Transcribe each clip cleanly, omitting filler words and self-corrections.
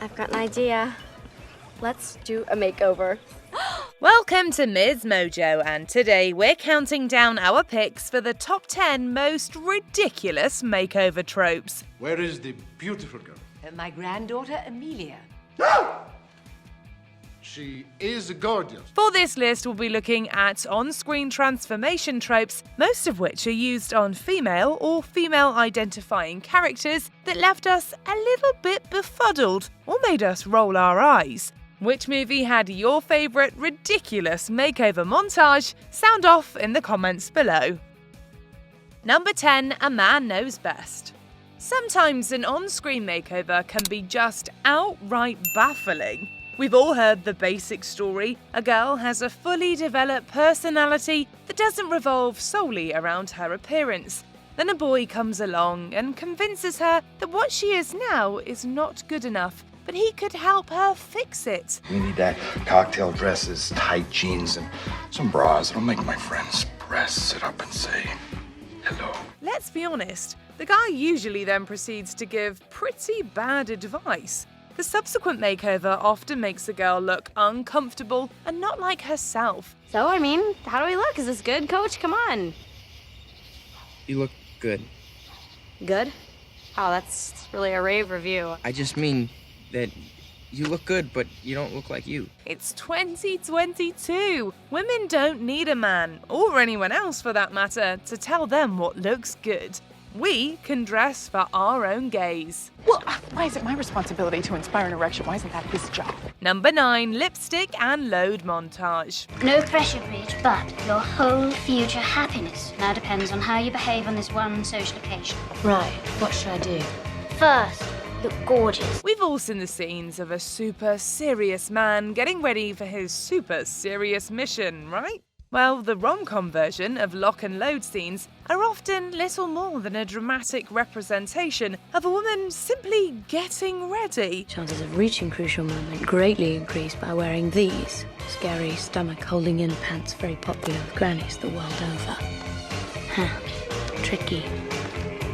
I've got an idea. Let's do a makeover. Welcome to MsMojo, and today we're counting down our picks for the top 10 most ridiculous makeover tropes. Where is the beautiful girl? My granddaughter, Amelia. She is gorgeous. For this list, we'll be looking at on-screen transformation tropes, most of which are used on female or female-identifying characters that left us a little bit befuddled or made us roll our eyes. Which movie had your favourite ridiculous makeover montage? Sound off in the comments below. Number 10, A Man Knows Best. Sometimes an on-screen makeover can be just outright baffling. We've all heard the basic story. A girl has a fully developed personality that doesn't revolve solely around her appearance. Then a boy comes along and convinces her that what she is now is not good enough, but he could help her fix it. We need that cocktail dresses, tight jeans, and some bras that'll make my friend's breasts sit up and say, hello. Let's be honest, the guy usually then proceeds to give pretty bad advice. The subsequent makeover often makes the girl look uncomfortable and not like herself. So, how do we look? Is this good, Coach? Come on. You look good. Good? Oh, that's really a rave review. I just mean that you look good, but you don't look like you. It's 2022. Women don't need a man, or anyone else for that matter, to tell them what looks good. We can dress for our own gaze. Well, why is it my responsibility to inspire an erection? Why isn't that his job? Number 9, lipstick and load montage. No pressure, Bridge, but your whole future happiness now depends on how you behave on this one social occasion. Right, what should I do? First, look gorgeous. We've all seen the scenes of a super serious man getting ready for his super serious mission, right? Well, the rom-com version of lock and load scenes are often little more than a dramatic representation of a woman simply getting ready. Chances of reaching crucial moment greatly increase by wearing these. Scary stomach-holding-in pants, very popular with grannies the world over. Tricky.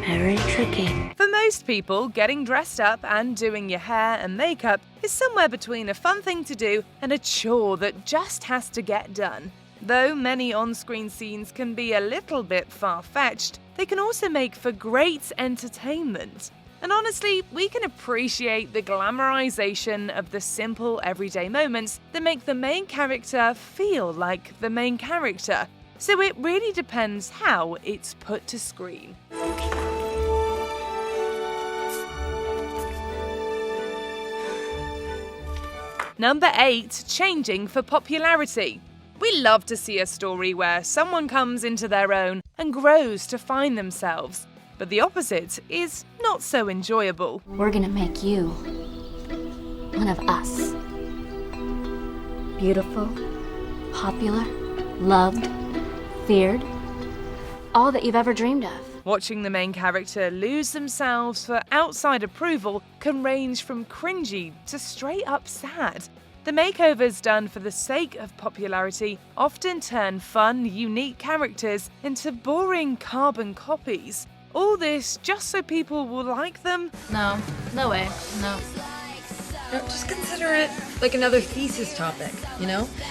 Very tricky. For most people, getting dressed up and doing your hair and makeup is somewhere between a fun thing to do and a chore that just has to get done. Though many on-screen scenes can be a little bit far-fetched, they can also make for great entertainment. And honestly, we can appreciate the glamorization of the simple everyday moments that make the main character feel like the main character. So it really depends how it's put to screen. Number 8, changing for popularity. We love to see a story where someone comes into their own and grows to find themselves, but the opposite is not so enjoyable. We're gonna make you one of us. Beautiful, popular, loved, feared, all that you've ever dreamed of. Watching the main character lose themselves for outside approval can range from cringy to straight up sad. The makeovers done for the sake of popularity often turn fun, unique characters into boring carbon copies. All this just so people will like them? No way, no. Just consider it like another thesis topic,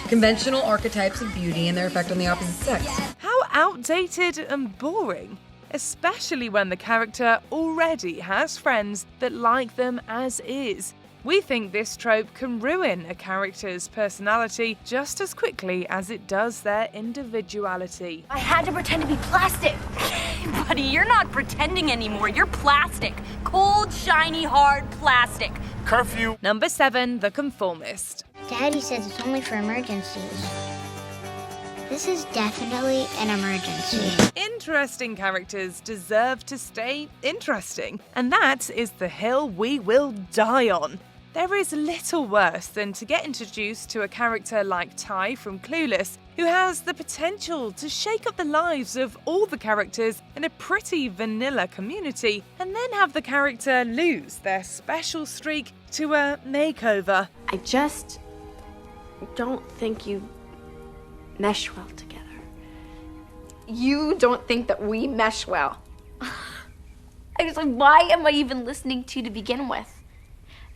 Conventional archetypes of beauty and their effect on the opposite sex. How outdated and boring. Especially when the character already has friends that like them as is. We think this trope can ruin a character's personality just as quickly as it does their individuality. I had to pretend to be plastic. Buddy, you're not pretending anymore. You're plastic. Cold, shiny, hard plastic. Curfew. Number 7, the conformist. Daddy says it's only for emergencies. This is definitely an emergency. Interesting characters deserve to stay interesting, and that is the hill we will die on. There is little worse than to get introduced to a character like Ty from Clueless, who has the potential to shake up the lives of all the characters in a pretty vanilla community, and then have the character lose their special streak to a makeover. I just don't think you mesh well together. You don't think that we mesh well. I was like, why am I even listening to begin with?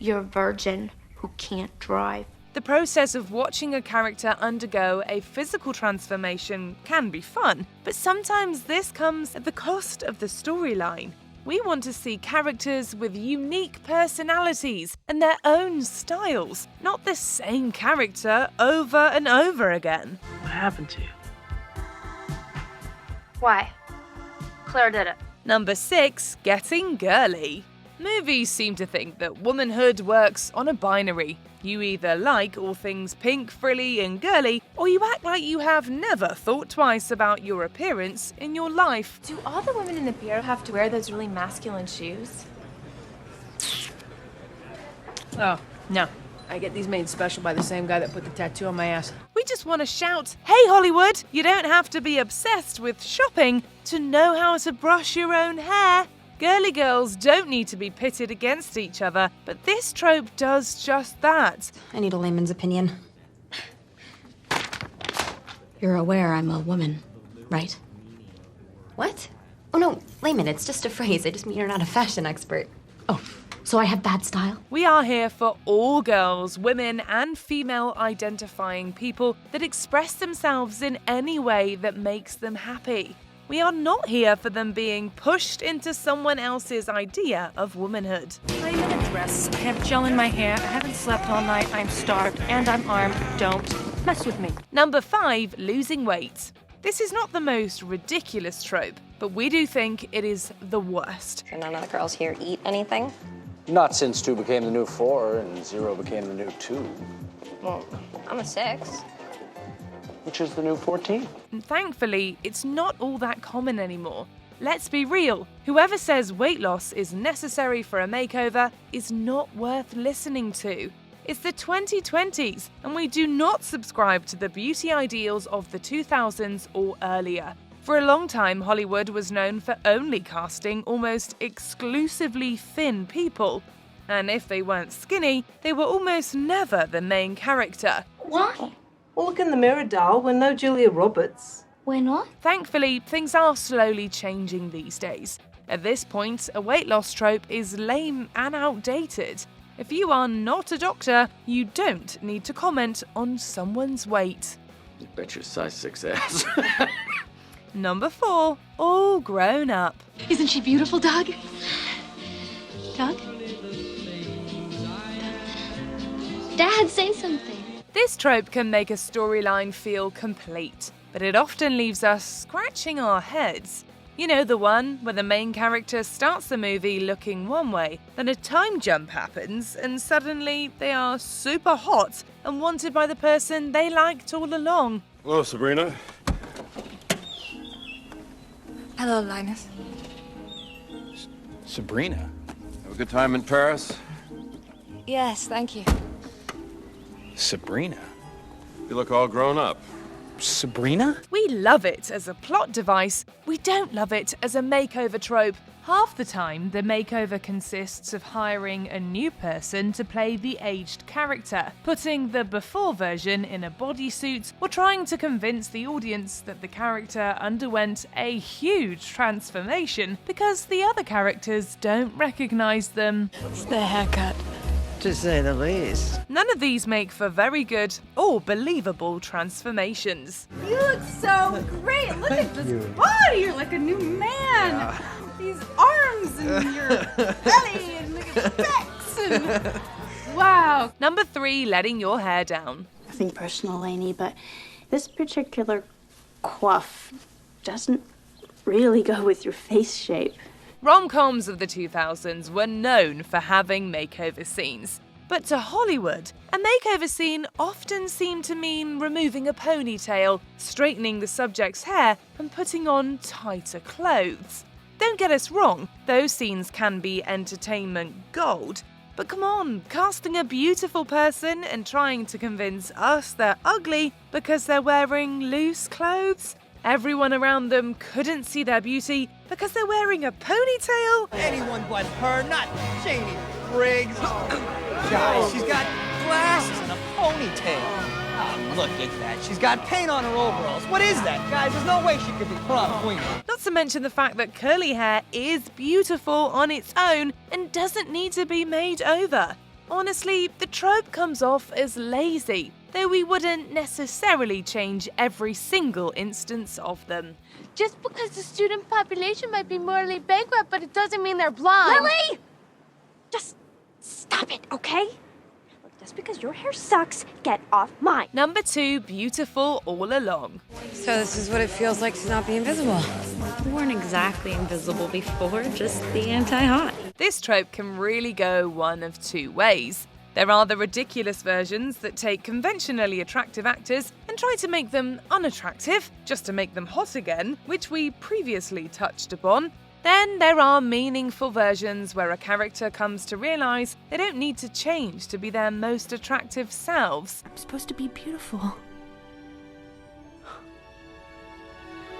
you're a virgin who can't drive. The process of watching a character undergo a physical transformation can be fun, but sometimes this comes at the cost of the storyline. We want to see characters with unique personalities and their own styles, not the same character over and over again. What happened to you? Why? Claire did it. Number 6, getting girly. Movies seem to think that womanhood works on a binary. You either like all things pink, frilly and girly, or you act like you have never thought twice about your appearance in your life. Do all the women in the bureau have to wear those really masculine shoes? Oh, no. I get these made special by the same guy that put the tattoo on my ass. We just want to shout, hey Hollywood, you don't have to be obsessed with shopping to know how to brush your own hair. Girly girls don't need to be pitted against each other, but this trope does just that. I need a layman's opinion. You're aware I'm a woman, right? What? Oh no, layman, it's just a phrase. I just mean you're not a fashion expert. Oh, so I have bad style? We are here for all girls, women, and female identifying people that express themselves in any way that makes them happy. We are not here for them being pushed into someone else's idea of womanhood. I'm in a dress. I have gel in my hair. I haven't slept all night. I'm starved and I'm armed. Don't mess with me. Number 5, losing weight. This is not the most ridiculous trope, but we do think it is the worst. And none of the girls here eat anything? Not since 2 became the new 4 and 0 became the new 2. Well, I'm a 6. Which is the new 14. And thankfully, it's not all that common anymore. Let's be real, whoever says weight loss is necessary for a makeover is not worth listening to. It's the 2020s, and we do not subscribe to the beauty ideals of the 2000s or earlier. For a long time, Hollywood was known for only casting almost exclusively thin people. And if they weren't skinny, they were almost never the main character. Why? Well, look in the mirror, doll. We're no Julia Roberts. We're not? Thankfully, things are slowly changing these days. At this point, a weight loss trope is lame and outdated. If you are not a doctor, you don't need to comment on someone's weight. You bet your size 6 ass. Number 4, all grown up. Isn't she beautiful, Doug? Doug? Dad, say something. This trope can make a storyline feel complete, but it often leaves us scratching our heads. You know, the one where the main character starts the movie looking one way, then a time jump happens, and suddenly they are super hot and wanted by the person they liked all along. Hello, Sabrina. Hello, Linus. Sabrina? Have a good time in Paris? Yes, thank you. Sabrina? You look all grown up. Sabrina? We love it as a plot device. We don't love it as a makeover trope. Half the time, the makeover consists of hiring a new person to play the aged character, putting the before version in a bodysuit, or trying to convince the audience that the character underwent a huge transformation because the other characters don't recognize them. It's the haircut, to say the least. None of these make for very good or believable transformations. You look so great. Look at this body. You're like a new man. These arms and your belly and look at the pecs. And... wow. Number 3, letting your hair down. Nothing personal, Lainey, but this particular coif doesn't really go with your face shape. Rom-coms of the 2000s were known for having makeover scenes. But to Hollywood, a makeover scene often seemed to mean removing a ponytail, straightening the subject's hair, and putting on tighter clothes. Don't get us wrong, those scenes can be entertainment gold. But come on, casting a beautiful person and trying to convince us they're ugly because they're wearing loose clothes? Everyone around them couldn't see their beauty because they're wearing a ponytail? Anyone but her, not Janie Briggs. Guys, she's got glasses and a ponytail. Oh, look at that. She's got paint on her overalls. What is that? Guys, there's no way she could be prom queen. Not to mention the fact that curly hair is beautiful on its own and doesn't need to be made over. Honestly, the trope comes off as lazy, though we wouldn't necessarily change every single instance of them. Just because the student population might be morally bankrupt, but it doesn't mean they're blind. Lily! Just stop it, okay? Look, just because your hair sucks, get off mine. Number 2, beautiful all along. So this is what it feels like to not be invisible. We weren't exactly invisible before, just the anti-hot. This trope can really go one of two ways. There are the ridiculous versions that take conventionally attractive actors and try to make them unattractive, just to make them hot again, which we previously touched upon. Then there are meaningful versions where a character comes to realise they don't need to change to be their most attractive selves. I'm supposed to be beautiful.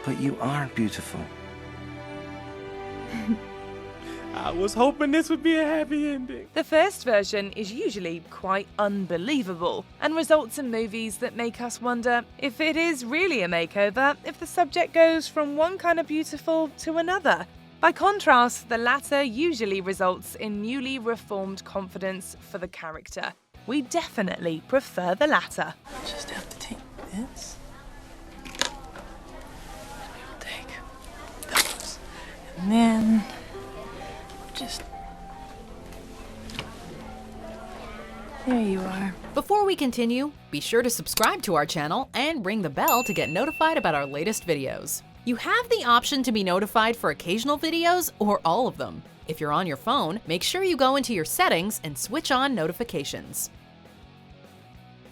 But you are beautiful. I was hoping this would be a happy ending. The first version is usually quite unbelievable and results in movies that make us wonder if it is really a makeover if the subject goes from one kind of beautiful to another. By contrast, the latter usually results in newly reformed confidence for the character. We definitely prefer the latter. Just have to take this. We'll take those. And then just... There you are. Before we continue, be sure to subscribe to our channel and ring the bell to get notified about our latest videos. You have the option to be notified for occasional videos or all of them. If you're on your phone, make sure you go into your settings and switch on notifications.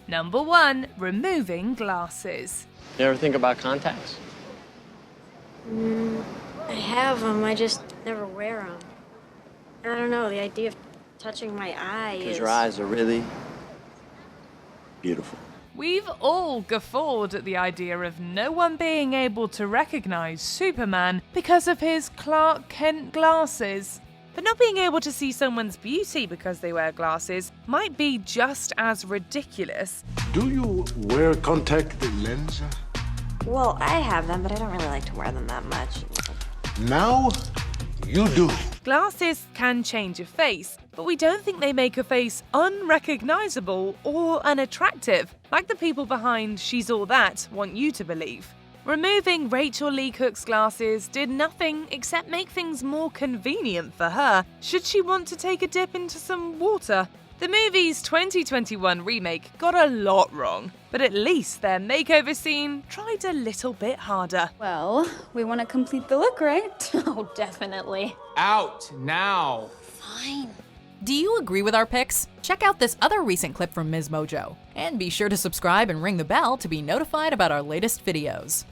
Number 1, removing glasses. You ever think about contacts? I have them, I just never wear them. I don't know, the idea of touching my eye Because is... your eyes are really beautiful. We've all guffawed at the idea of no one being able to recognize Superman because of his Clark Kent glasses. But not being able to see someone's beauty because they wear glasses might be just as ridiculous. Do you wear contact lens? Well, I have them, but I don't really like to wear them that much. Now you do. Glasses can change a face, but we don't think they make a face unrecognizable or unattractive, like the people behind She's All That want you to believe. Removing Rachel Lee Cook's glasses did nothing except make things more convenient for her should she want to take a dip into some water. The movie's 2021 remake got a lot wrong, but at least their makeover scene tried a little bit harder. Well, we want to complete the look, right? Oh, definitely. Out now. Fine. Do you agree with our picks? Check out this other recent clip from MsMojo. And be sure to subscribe and ring the bell to be notified about our latest videos.